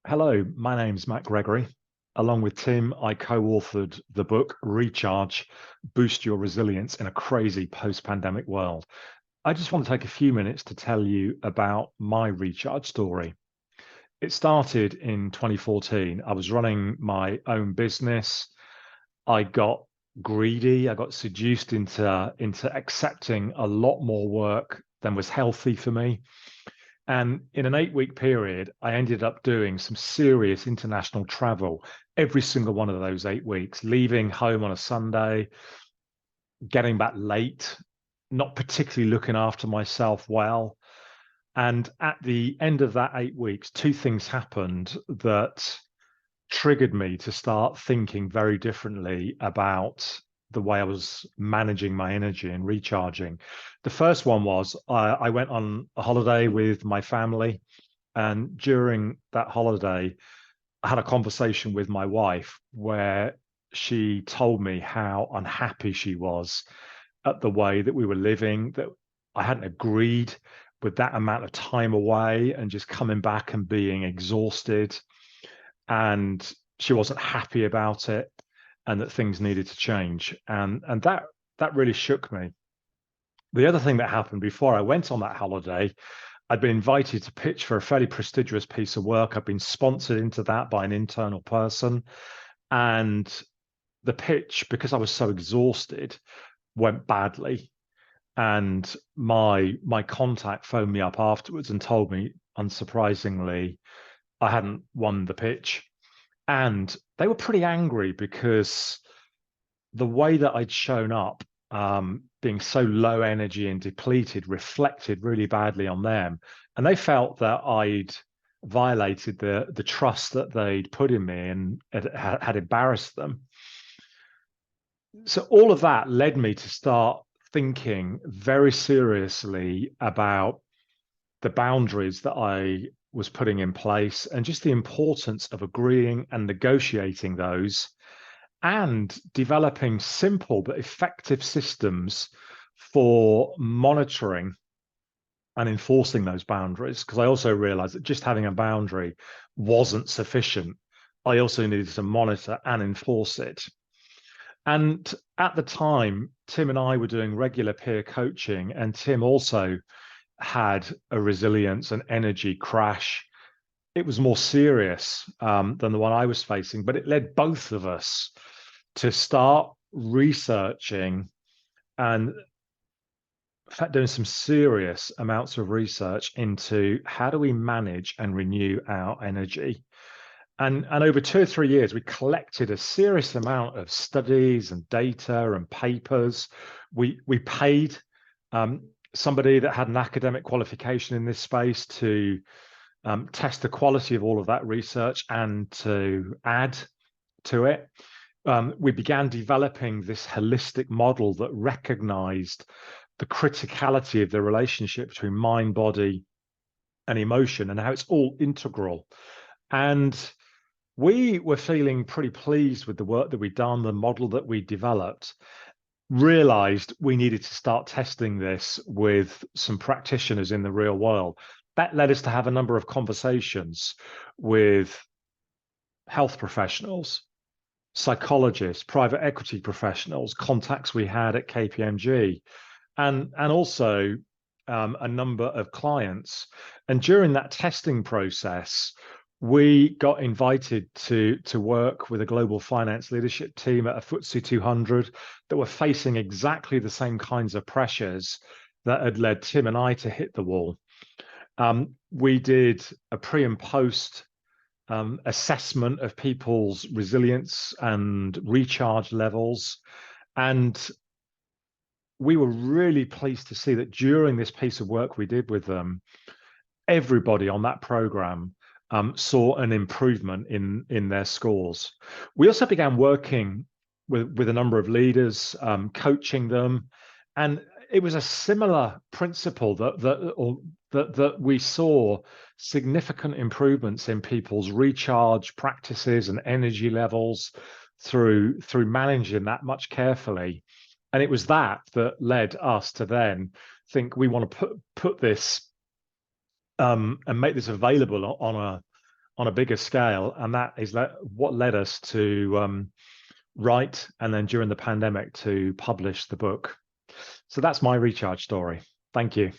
Hello, my name's Matt Gregory. Along with Tim, I co-authored the book Recharge, Boost Your Resilience in a Crazy Post-Pandemic World. I just want to take a few minutes to tell you about my recharge story. It started in 2014. I was running my own business. I got greedy. I got seduced into accepting a lot more work than was healthy for me. And in an 8 week period, I ended up doing some serious international travel every single one of those 8 weeks, leaving home on a Sunday, getting back late, not particularly looking after myself well. And at the end of that 8 weeks, two things happened that triggered me to start thinking very differently about the way I was managing my energy and recharging. The first one was I went on a holiday with my family, and during that holiday, I had a conversation with my wife where she told me how unhappy she was at the way that we were living, that I hadn't agreed with that amount of time away and just coming back and being exhausted. And she wasn't happy about it and that things needed to change. And that really shook me. The other thing that happened before I went on that holiday, I'd been invited to pitch for a fairly prestigious piece of work. I'd been sponsored into that by an internal person. And the pitch, because I was so exhausted, went badly. And my contact phoned me up afterwards and told me, unsurprisingly, I hadn't won the pitch. And they were pretty angry because the way that I'd shown up, being so low energy and depleted, reflected really badly on them. And they felt that I'd violated the trust that they'd put in me and had embarrassed them. So all of that led me to start thinking very seriously about the boundaries that I was putting in place and just the importance of agreeing and negotiating those and developing simple but effective systems for monitoring and enforcing those boundaries. Because I also realized that just having a boundary wasn't sufficient. I also needed to monitor and enforce it. And at the time, Tim and I were doing regular peer coaching, and Tim also had a resilience and energy crash. It was more serious than the one I was facing, but it led both of us to start researching and, in fact, doing some serious amounts of research into how do we manage and renew our energy. And over 2 or 3 years, we collected a serious amount of studies and data and papers. We paid somebody that had an academic qualification in this space to test the quality of all of that research and to add to it. We began developing this holistic model that recognized the criticality of the relationship between mind, body, and emotion, and how it's all integral. And we were feeling pretty pleased with the work that we'd done, the model that we developed, realized we needed to start testing this with some practitioners in the real world. That led us to have a number of conversations with health professionals, psychologists, private equity professionals, contacts we had at KPMG, and also a number of clients. And during that testing process, we got invited to work with a global finance leadership team at a FTSE 200 that were facing exactly the same kinds of pressures that had led Tim and I to hit the wall. We did a pre and post assessment of people's resilience and recharge levels. And we were really pleased to see that during this piece of work we did with them, everybody on that program saw an improvement in their scores. We also began working with a number of leaders, coaching them, and it was a similar principle that we saw significant improvements in people's recharge practices and energy levels through managing that much carefully. And it was that led us to then think we want to put this and make this available on a bigger scale, and that is what led us to write, and then during the pandemic to publish the book. So that's my recharge story. Thank you.